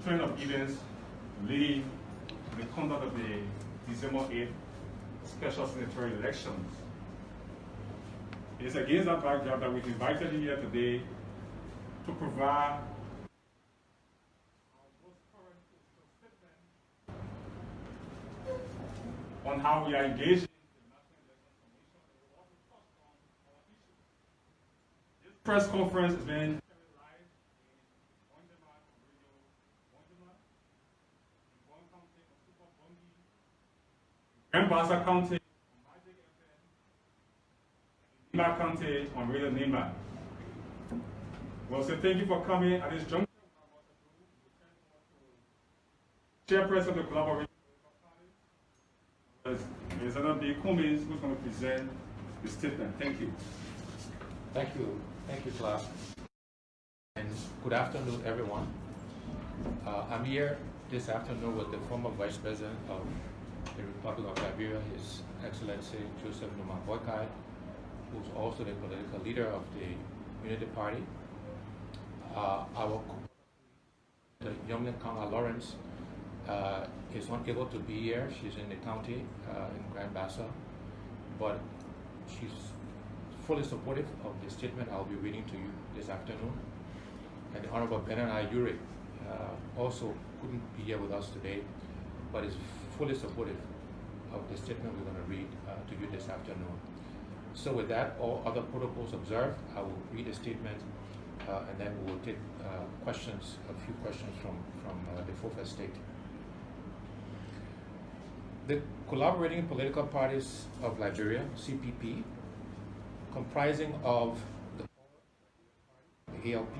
train of events leading to the conduct of the December 8th special senatorial elections. It is against that backdrop that we've invited you here today to provide our most current statement on how we are engaging the National Election Commission, and we also touch on our issues. This press conference has been carried live in on-demand on radio, on-demand, in Bon County on Super Bungie, in Grand County on Magic FM, and in Nima County on Radio Nima. Well, so thank you for coming at this juncture. Chairperson of the Collaboration Political Party, Ms. Cummings, who's going to present the statement. Thank you. Thank you. Thank you, class. And good afternoon, everyone. I'm here this afternoon with the former Vice President of the Republic of Liberia, His Excellency Joseph Numa Boykai, who's also the political leader of the Unity Party. Our the Yomlin Kanga Lawrence is unable to be here. She's in the county in Grand Bassa, but she's fully supportive of the statement I'll be reading to you this afternoon. And the Honorable Benani Yuri also couldn't be here with us today, but is fully supportive of the statement we're going to read to you this afternoon. So with that, all other protocols observed, I will read the statement and then we will take questions, a few questions from the fourth estate. The Collaborating Political Parties of Liberia, CPP, comprising of the ALP,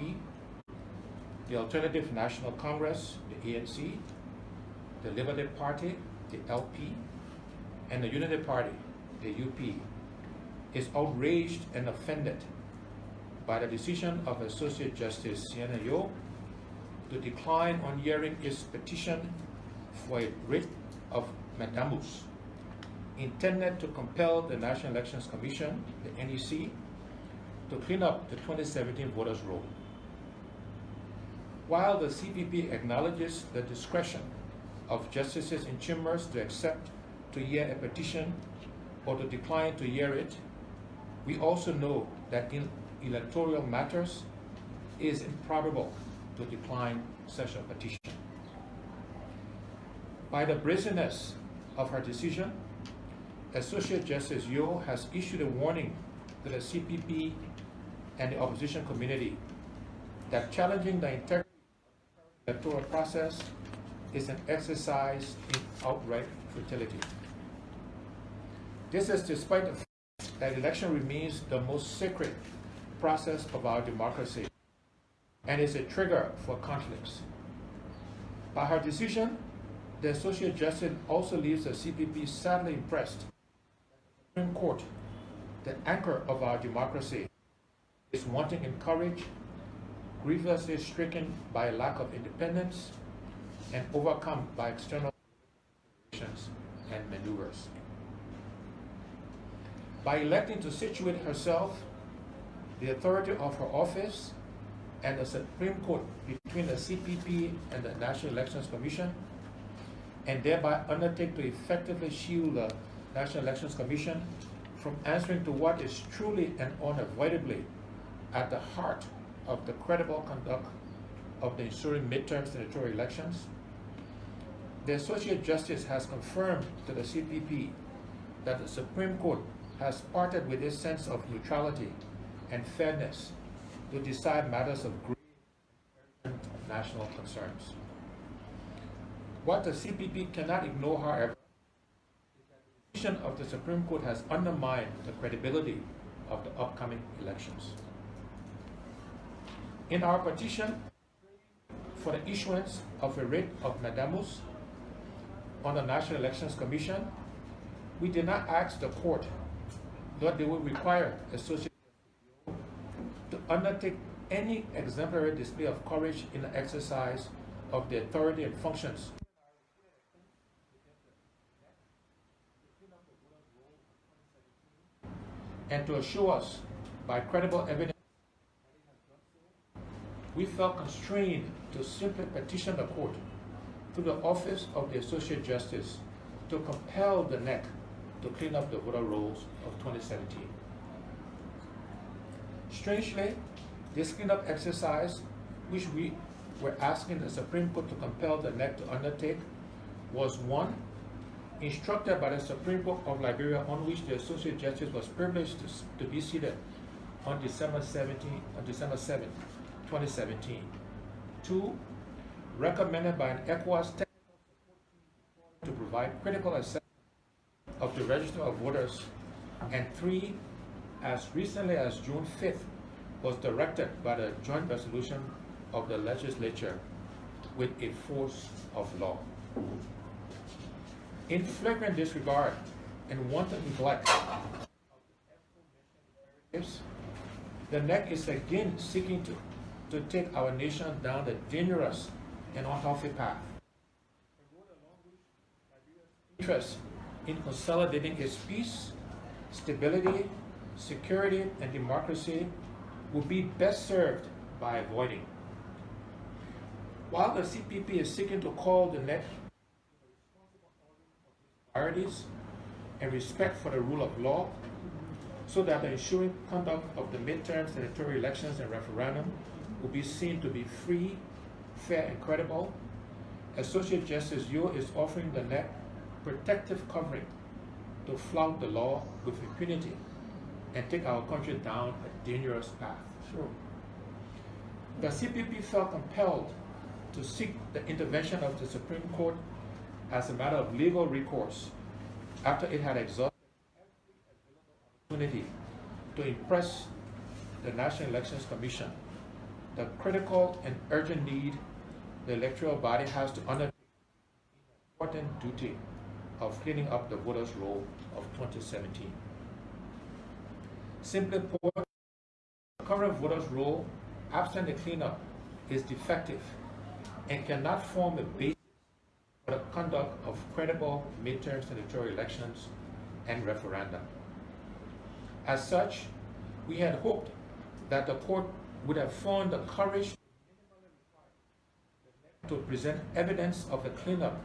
the Alternative National Congress, the ANC, the Liberty Party, the LP, and the Unity Party, the UP, is outraged and offended by the decision of Associate Justice Sienna Yo to decline on hearing its petition for a writ of mandamus intended to compel the National Elections Commission, the NEC, to clean up the 2017 voters' roll. While the CPP acknowledges the discretion of justices in chambers to accept to hear a petition or to decline to hear it, we also know that in electoral matters it is improbable to decline such a petition. By the brazenness of her decision, Associate Justice Yo has issued a warning to the CPP and the opposition community that challenging the integrity of the electoral process is an exercise in outright futility. This is despite the fact that election remains the most sacred process of our democracy and is a trigger for conflicts. By her decision, the Associate Justice also leaves the CPP sadly impressed that the Supreme Court, the anchor of our democracy, is wanting in courage, grievously stricken by a lack of independence, and overcome by external considerations and maneuvers. By electing to situate herself, the authority of her office, and the Supreme Court between the CPP and the National Elections Commission, and thereby undertake to effectively shield the National Elections Commission from answering to what is truly and unavoidably at the heart of the credible conduct of the ensuing midterm senatorial elections, the Associate Justice has confirmed to the CPP that the Supreme Court has parted with its sense of neutrality and fairness to decide matters of grave and urgent national concerns. What the CPP cannot ignore, however, is that the decision of the Supreme Court has undermined the credibility of the upcoming elections. In our petition for the issuance of a writ of mandamus on the National Elections Commission, we did not ask the court that they would require Associate to undertake any exemplary display of courage in the exercise of the authority and functions and to assure us by credible evidence we felt constrained to simply petition the court through the Office of the Associate Justice to compel the NEC to clean up the voter rolls of 2017. Strangely, this cleanup exercise, which we were asking the Supreme Court to compel the NEC to undertake, was one instructed by the Supreme Court of Liberia, on which the Associate Justice was privileged to be seated on December 7, 2017. Two, recommended by an ECOWAS technical support team to provide critical assessment of the register of voters. And three, as recently as June 5th, was directed by the joint resolution of the legislature with a force of law. In flagrant disregard and wanton neglect of the imperatives, the NEC is again seeking to take our nation down the dangerous and unhealthy path. Interest in consolidating its peace, stability, security, and democracy would be best served by avoiding. While the CPP is seeking to call the NEC priorities and respect for the rule of law, so that the ensuing conduct of the midterm senatorial elections and referendum will be seen to be free, fair, and credible, Associate Justice Yo is offering the NEC protective covering to flout the law with impunity and take our country down a dangerous path. Sure. The CPP felt compelled to seek the intervention of the Supreme Court as a matter of legal recourse after it had exhausted every available opportunity to impress the National Elections Commission the critical and urgent need the electoral body has to undertake the important duty of cleaning up the voters' roll of 2017. Simply put, the current voters' roll, absent the cleanup, is defective and cannot form a basis for the conduct of credible midterm senatorial elections and referenda. As such, we had hoped that the court would have found the courage to present evidence of the cleanup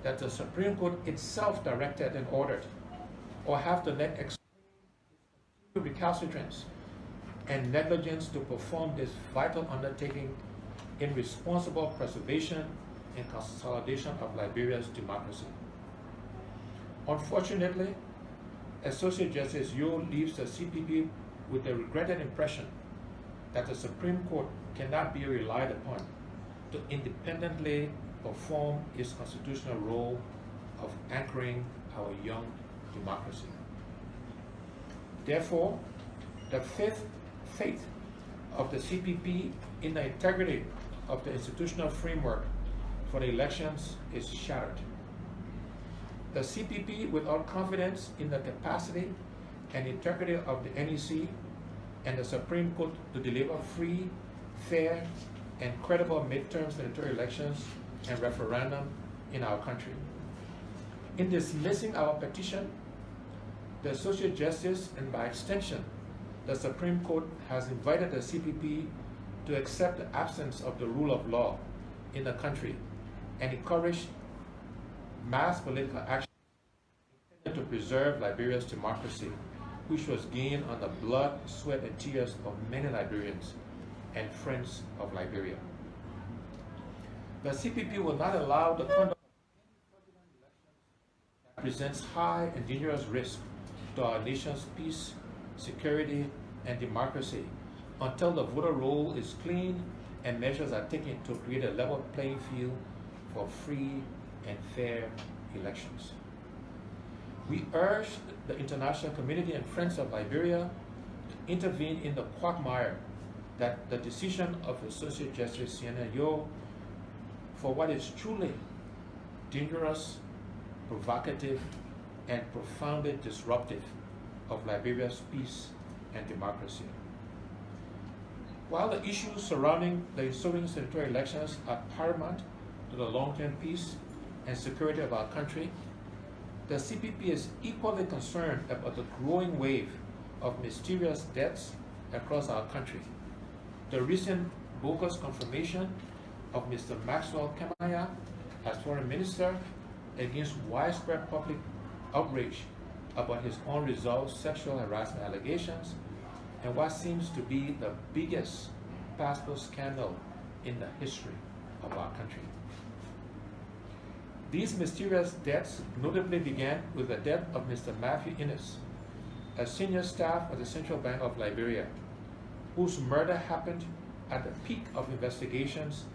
that the Supreme Court itself directed and ordered, or have the NEC explain recalcitrance and negligence to perform this vital undertaking in responsible preservation and consolidation of Liberia's democracy. Unfortunately, Associate Justice Yo leaves the CPP with the regretted impression that the Supreme Court cannot be relied upon to independently perform its constitutional role of anchoring our young democracy. Therefore, the faith of the CPP in the integrity of the institutional framework for the elections is shattered. The CPP, without confidence in the capacity and integrity of the NEC and the Supreme Court to deliver free, fair, and credible midterm senatorial elections and referendum in our country. In dismissing our petition, the Associate Justice, and by extension, the Supreme Court, has invited the CPP to accept the absence of the rule of law in the country and encourage mass political action intended to preserve Liberia's democracy, which was gained on the blood, sweat, and tears of many Liberians and friends of Liberia. The CPP will not allow the conduct of any fraudulent elections that presents high and dangerous risk to our nation's peace, security, and democracy until the voter roll is clean and measures are taken to create a level playing field for free and fair elections. We urge the international community and friends of Liberia to intervene in the quagmire that the decision of Associate Justice Sienna Yo for what is truly dangerous, provocative, and profoundly disruptive of Liberia's peace and democracy. While the issues surrounding the ensuing senatorial elections are paramount to the long-term peace and security of our country, the CPP is equally concerned about the growing wave of mysterious deaths across our country, the recent bogus confirmation of Mr. Maxwell Kamaya as foreign minister against widespread public outrage about his unresolved sexual harassment allegations and what seems to be the biggest passport scandal in the history of our country. These mysterious deaths notably began with the death of Mr. Matthew Innes, a senior staff at the Central Bank of Liberia, whose murder happened at the peak of investigations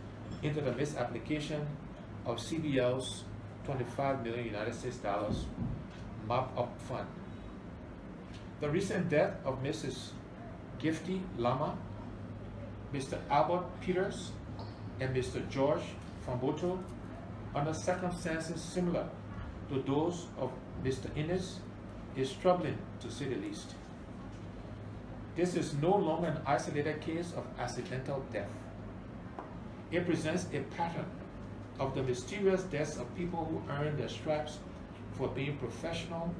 into the misapplication of CBL's $25 million United States dollars mop-up fund. The recent death of Mrs. Gifty Lama, Mr. Albert Peters, and Mr. George Famboto, under circumstances similar to those of Mr. Innes, is troubling to say the least. This is no longer an isolated case of accidental death. It presents a pattern of the mysterious deaths of people who earn their stripes for being professional,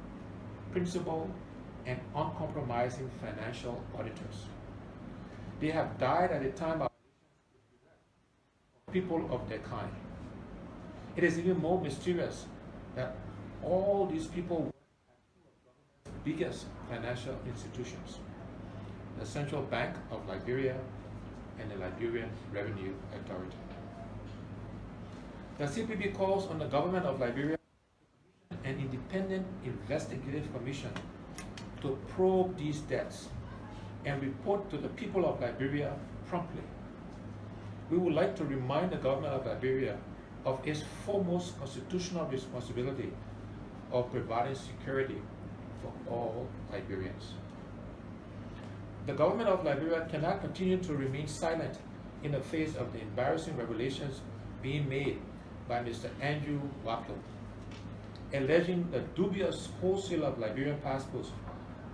principled, and uncompromising financial auditors. They have died at a time of people of their kind. It is even more mysterious that all these people work at two of the biggest financial institutions, the Central Bank of Liberia and the Liberian Revenue Authority. The CPP calls on the government of Liberia an independent investigative commission to probe these debts and report to the people of Liberia promptly. We would like to remind the government of Liberia of its foremost constitutional responsibility of providing security for all Liberians. The government of Liberia cannot continue to remain silent in the face of the embarrassing revelations being made by Mr. Andrew Waplo, alleging the dubious wholesale of Liberian passports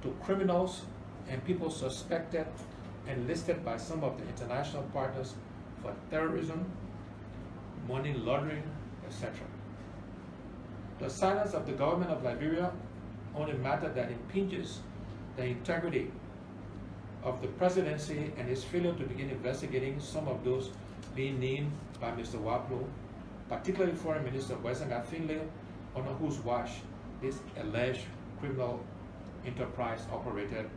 to criminals and people suspected and listed by some of the international partners for terrorism, money laundering, etc. The silence of the government of Liberia on a matter that impinges the integrity of the presidency and its failure to begin investigating some of those being named by Mr. Waplo, particularly Foreign Minister Wesenga Finlay, under whose watch this alleged criminal enterprise operated,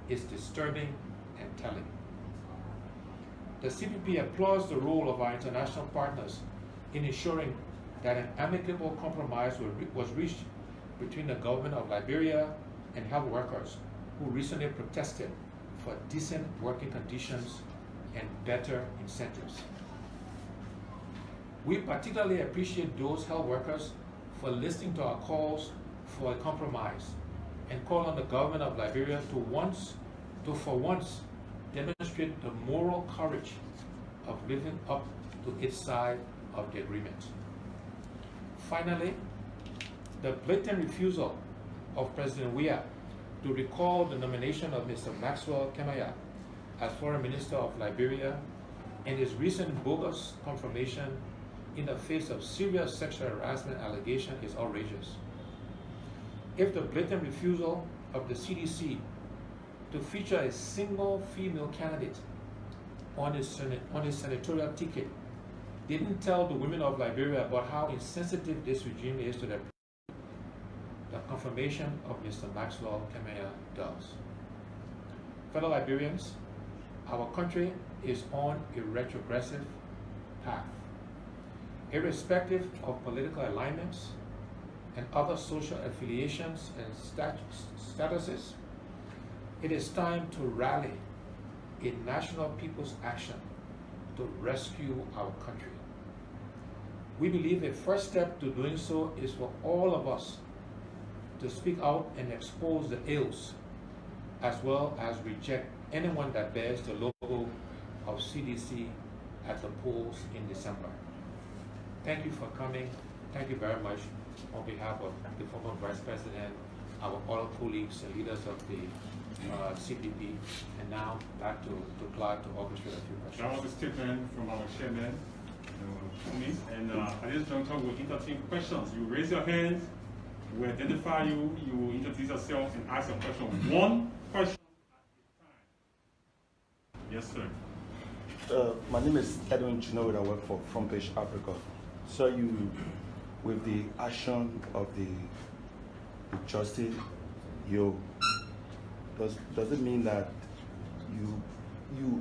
is disturbing and telling. The CPP applauds the role of our international partners in ensuring that an amicable compromise was reached between the government of Liberia and health workers who recently protested for decent working conditions and better incentives. We particularly appreciate those health workers for listening to our calls for a compromise and call on the government of Liberia to for once demonstrate the moral courage of living up to its side of the agreement. Finally, the blatant refusal of President Weah to recall the nomination of Mr. Maxwell Kamaya as Foreign Minister of Liberia and his recent bogus confirmation in the face of serious sexual harassment allegation is outrageous. If the blatant refusal of the CDC to feature a single female candidate on his senatorial ticket didn't tell the women of Liberia about how insensitive this regime is to the confirmation of Mr. Maxwell Kamaya does. Fellow Liberians, our country is on a retrogressive path. Irrespective of political alignments and other social affiliations and statuses, it is time to rally a national people's action to rescue our country. We believe a first step to doing so is for all of us to speak out and expose the ills, as well as reject anyone that bears the logo of CDC at the polls in December. Thank you for coming. Thank you very much on behalf of the former Vice President, our other colleagues and leaders of the CPP, and now back to Clark to orchestrate a few questions. That was a statement from our chairman, Cummings, and at this juncture we'll entertain questions. You raise your hands, we identify you, you introduce yourself and ask a question. One question at a time. Yes, sir. My name is Edwin Chinowit. I work for Front Page Africa. So you, with the action of the justice, does it mean that you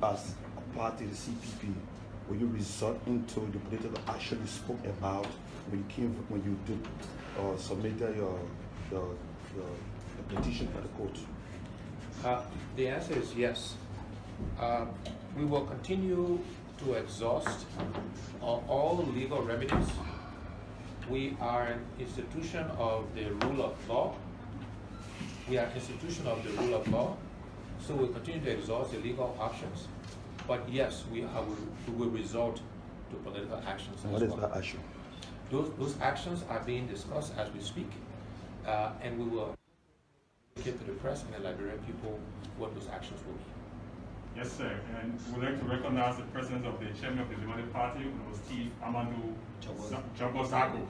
as a party, the CPP, will you resort into the political action you spoke about when you did submitted your petition to the court? The answer is yes. We will continue to exhaust all legal remedies. We are an institution of the rule of law. We are an institution of the rule of law. So we'll continue to exhaust the legal options. But yes, we will resort to political actions as well. What is that action? Those actions are being discussed as we speak, and we will communicate to the press and the Liberian people what those actions will be. Yes, sir. And we'd like to recognize the presence of the chairman of the Democratic Party, Steve Amadou Jabosago.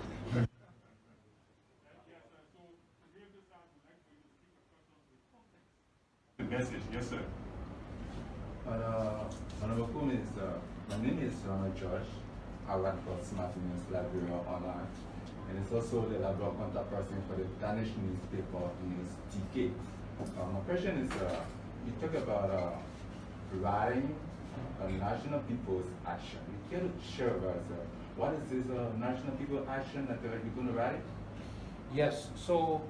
The message, yes, sir. Honorable Cummings, my name is Ronald George. I work for Smart News Liberia Online, and it's also the Liberia contact person for the Danish newspaper News TK. My question is, you talk about writing a national people's action. You can share with us what is this national people action that you're going to write? Yes, so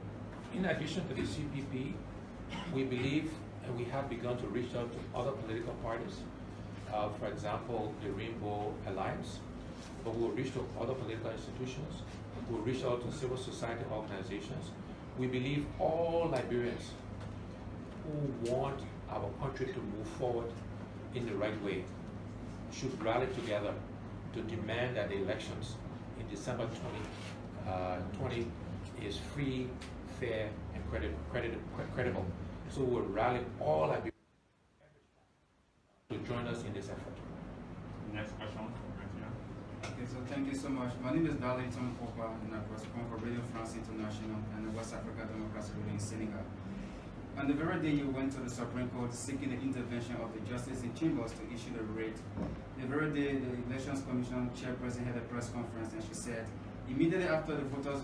in addition to the CPP, we believe and we have begun to reach out to other political parties. For example, the Rainbow Alliance, but we'll reach to other political institutions. We'll reach out to civil society organizations. We believe all Liberians who want our country to move forward in the right way should rally together to demand that the elections in December 2020 is free, fair, and credible. So we'll rally all Liberians to join us in this effort. Next question. Okay, so thank you so much. My name is Darlington Popa, and I correspond for Radio France International and the West Africa Democracy Radio in Senegal. On the very day you went to the Supreme Court seeking the intervention of the Justice in Chambers to issue the writ, the very day the Elections Commission chairperson had a press conference and she said, immediately after the voters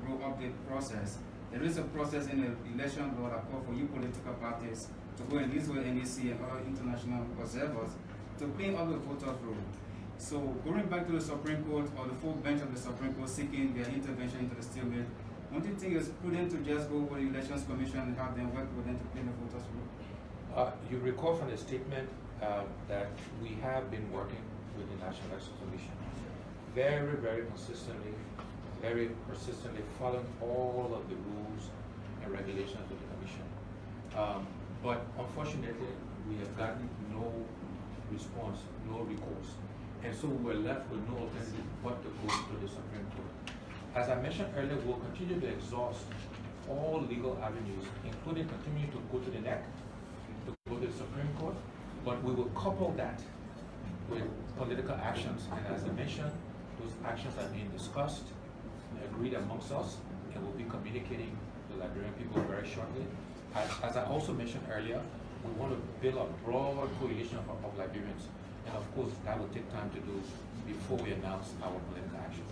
wrote up the process, there is a process in the election law that calls for you political parties to go and use with NEC and other international observers to clean up the voters' roll. So going back to the Supreme Court or the full bench of the Supreme Court seeking their intervention into the stalemate, don't you think it's prudent to just go with the Elections Commission and have them work with them to clean the voters' roll? You recall from the statement that we have been working with the National Elections Commission very, very consistently, very persistently, following all of the rules and regulations of the Commission. But unfortunately, we have gotten no response, no recourse. And so we're left with no alternative but to go to the Supreme Court. As I mentioned earlier, we'll continue to exhaust all legal avenues, including continuing to go to the NEC, to go to the Supreme Court, but we will couple that with political actions. And as I mentioned, those actions are being discussed, agreed amongst us, and we'll be communicating to the Liberian people very shortly. As I also mentioned earlier, we want to build a broad coalition of Liberians. And of course, that will take time to do before we announce our political actions.